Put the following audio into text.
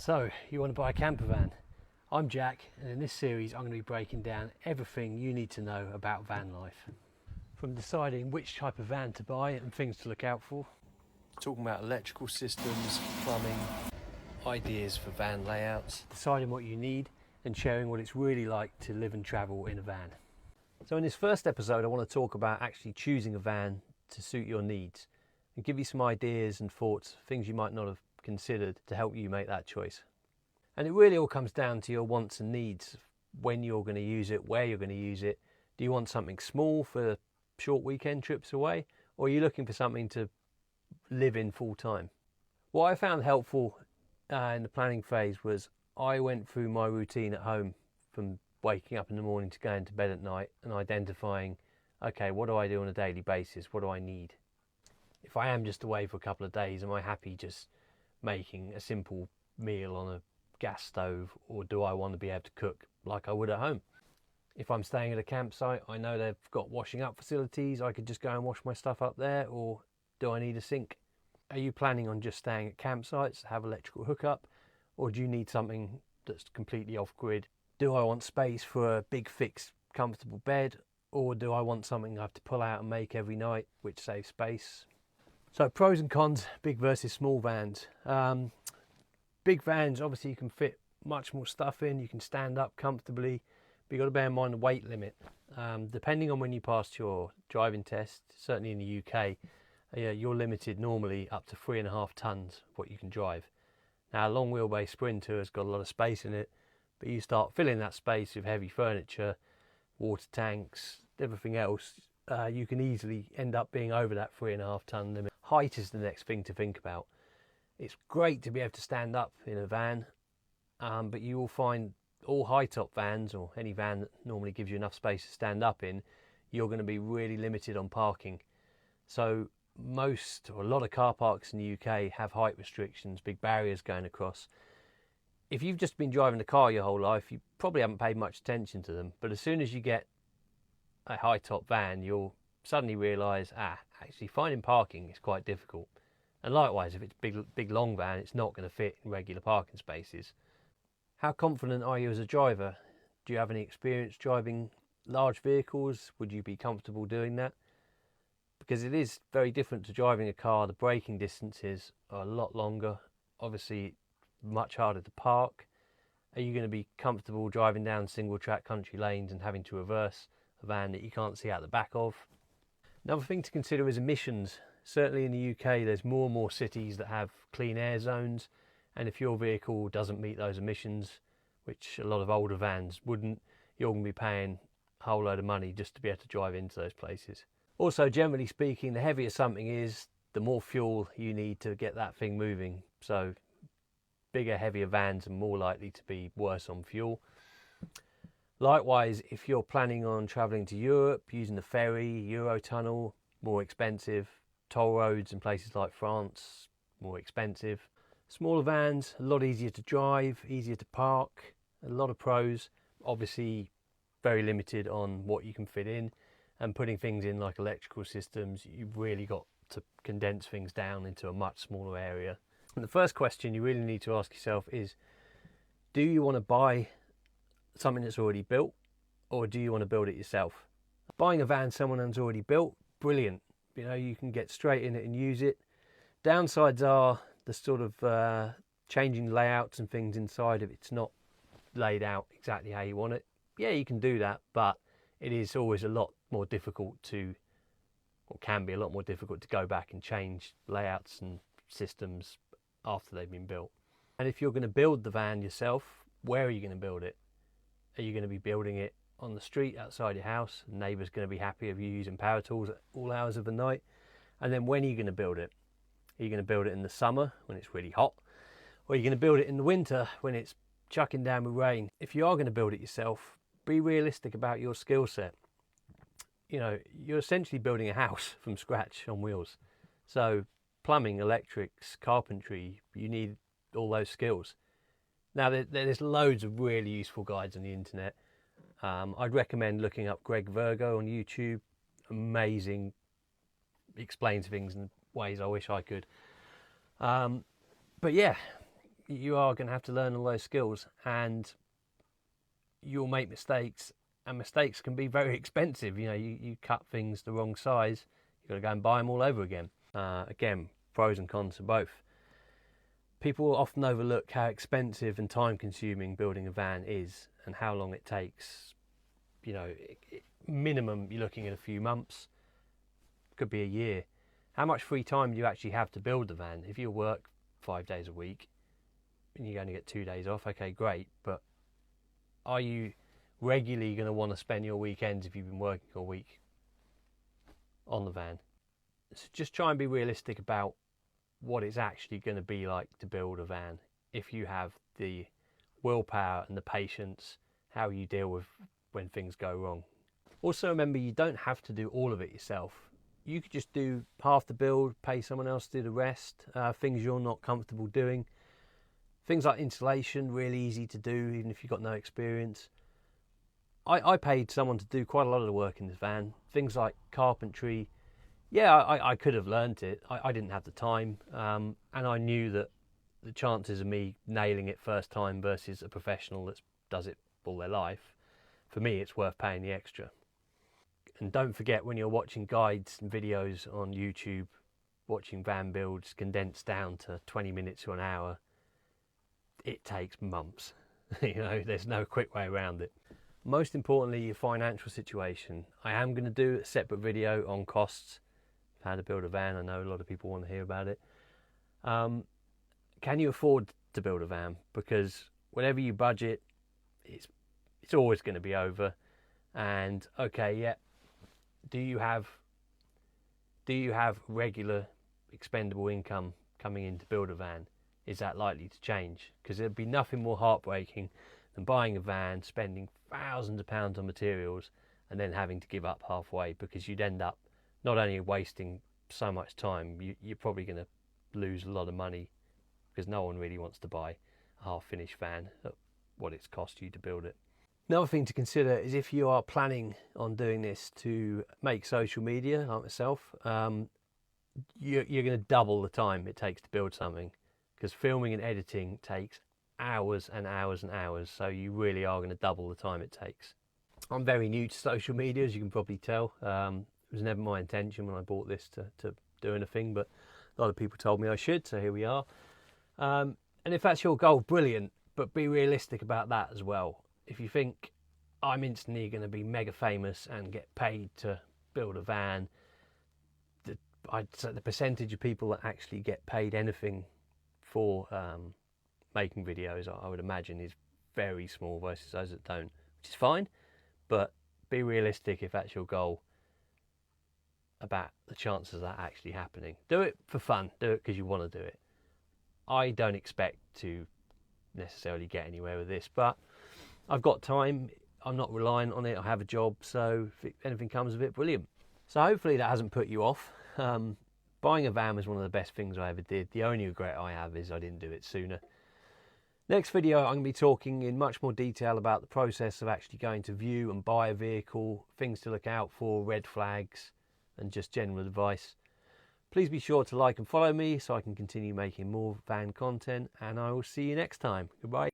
So, you want to buy a camper van? I'm Jack, and in this series I'm going to be breaking down everything you need to know about van life. From deciding which type of van to buy and things to look out for, talking about electrical systems, plumbing, ideas for van layouts, deciding what you need, and sharing what it's really like to live and travel in a van. So in this first episode I want to talk about actually choosing a van to suit your needs and give you some ideas and thoughts, things you might not have considered to help you make that choice. And it really all comes down to your wants and needs, when you're going to use it, where you're going to use it. Do you want something small for short weekend trips away, or are you looking for something to live in full time? What I found helpful in the planning phase was I went through my routine at home from waking up in the morning to going to bed at night and identifying, okay, what do I do on a daily basis? What do I need? If I am just away for a couple of days, am I happy just making a simple meal on a gas stove, or do I want to be able to cook like I would at home? If I'm staying at a campsite, I know they've got washing up facilities, I could just go and wash my stuff up there, or do I need a sink? Are you planning on just staying at campsites to have electrical hookup, or do you need something that's completely off grid? Do I want space for a big fixed comfortable bed, or do I want something I have to pull out and make every night, which saves space? So pros and cons, big versus small vans. Big vans, obviously you can fit much more stuff in, you can stand up comfortably, but you've got to bear in mind the weight limit. Depending on when you passed your driving test, certainly in the UK, you're limited normally up to 3.5 tons what you can drive. Now a long wheelbase Sprinter has got a lot of space in it, but you start filling that space with heavy furniture, water tanks, everything else, you can easily end up being over that 3.5 ton limit. Height is the next thing to think about. It's great to be able to stand up in a van, but you will find all high top vans, or any van that normally gives you enough space to stand up in, you're going to be really limited on parking. So most, or a lot of car parks in the UK have height restrictions, big barriers going across. If you've just been driving a car your whole life, you probably haven't paid much attention to them, but as soon as you get a high top van, you'll suddenly realise, actually finding parking is quite difficult. And likewise, if it's big long van, it's not going to fit in regular parking spaces. How confident are you as a driver? Do you have any experience driving large vehicles? Would you be comfortable doing that? Because it is very different to driving a car. The braking distances are a lot longer, obviously much harder to park. Are you going to be comfortable driving down single track country lanes and having to reverse a van that you can't see out the back of? Another thing to consider is emissions. Certainly in the UK there's more and more cities that have clean air zones, and if your vehicle doesn't meet those emissions, which a lot of older vans wouldn't, you're going to be paying a whole load of money just to be able to drive into those places. Also, generally speaking, the heavier something is, the more fuel you need to get that thing moving. So bigger, heavier vans are more likely to be worse on fuel. Likewise, if you're planning on travelling to Europe, using the ferry, Eurotunnel, more expensive. Toll roads in places like France, more expensive. Smaller vans, a lot easier to drive, easier to park, a lot of pros. Obviously very limited on what you can fit in, and putting things in like electrical systems, you've really got to condense things down into a much smaller area. And the first question you really need to ask yourself is, do you want to buy something that's already built, or do you want to build it yourself? Buying a van someone has already built, brilliant. You know, you can get straight in it and use it. Downsides are the sort of changing layouts and things inside if it's not laid out exactly how you want it. Yeah, you can do that, but it is always a lot more difficult to, or can be a lot more difficult to go back and change layouts and systems after they've been built. And if you're going to build the van yourself, where are you going to build it? Are you going to be building it on the street outside your house? The neighbour's going to be happy of you using power tools at all hours of the night. And then when are you going to build it? Are you going to build it in the summer when it's really hot? Or are you going to build it in the winter when it's chucking down with rain? If you are going to build it yourself, be realistic about your skill set. You know, you're essentially building a house from scratch on wheels. So plumbing, electrics, carpentry, you need all those skills. Now there's loads of really useful guides on the internet. I'd recommend looking up Greg Virgo on YouTube. Amazing, explains things in ways I wish I could. But yeah, you are going to have to learn all those skills, and you'll make mistakes, and mistakes can be very expensive. You know, you cut things the wrong size, you've got to go and buy them all over again. Again, pros and cons to both. People often overlook how expensive and time consuming building a van is and how long it takes. You know, minimum you're looking at a few months, could be a year. How much free time do you actually have to build the van? If you work 5 days a week and you only get 2 days off, okay, great, but are you regularly going to want to spend your weekends if you've been working all week on the van? So just try and be realistic about what it's actually going to be like to build a van. If you have the willpower and the patience, how you deal with when things go wrong. Also remember, you don't have to do all of it yourself. You could just do half the build, pay someone else to do the rest. Things you're not comfortable doing. Things like insulation, really easy to do even if you've got no experience. I paid someone to do quite a lot of the work in this van. Things like carpentry, yeah, I could have learnt it. I didn't have the time, and I knew that the chances of me nailing it first time versus a professional that does it all their life, for me it's worth paying the extra. And don't forget, when you're watching guides and videos on YouTube, watching van builds condensed down to 20 minutes to an hour, it takes months. You know, there's no quick way around it. Most importantly, your financial situation. I am going to do a separate video on costs, how to build a van. I know a lot of people want to hear about it. Can you afford to build a van? Because whatever you budget, it's always going to be over. And okay, yeah, do you have regular expendable income coming in to build a van? Is that likely to change? Because there'd be nothing more heartbreaking than buying a van, spending thousands of pounds on materials, and then having to give up halfway, because you'd end up not only wasting so much time, you're probably going to lose a lot of money, because no one really wants to buy a half-finished van at what it's cost you to build it. Another thing to consider is if you are planning on doing this to make social media, like myself, you're going to double the time it takes to build something, because filming and editing takes hours and hours and hours, so you really are going to double the time it takes. I'm very new to social media, as you can probably tell. It was never my intention when I bought this to do anything, but a lot of people told me I should, so here we are. And if that's your goal, brilliant, but be realistic about that as well. If you think I'm instantly going to be mega famous and get paid to build a van, I'd say the percentage of people that actually get paid anything for making videos, I would imagine, is very small versus those that don't, which is fine, but be realistic if that's your goal about the chances of that actually happening. Do it for fun, do it because you want to do it. I don't expect to necessarily get anywhere with this, but I've got time, I'm not reliant on it, I have a job, so if anything comes of it, brilliant. So hopefully that hasn't put you off. Buying a van was one of the best things I ever did. The only regret I have is I didn't do it sooner. Next video, I'm going to be talking in much more detail about the process of actually going to view and buy a vehicle, things to look out for, red flags, and just general advice. Please be sure to like and follow me so I can continue making more van content, and I will see you next time. Goodbye.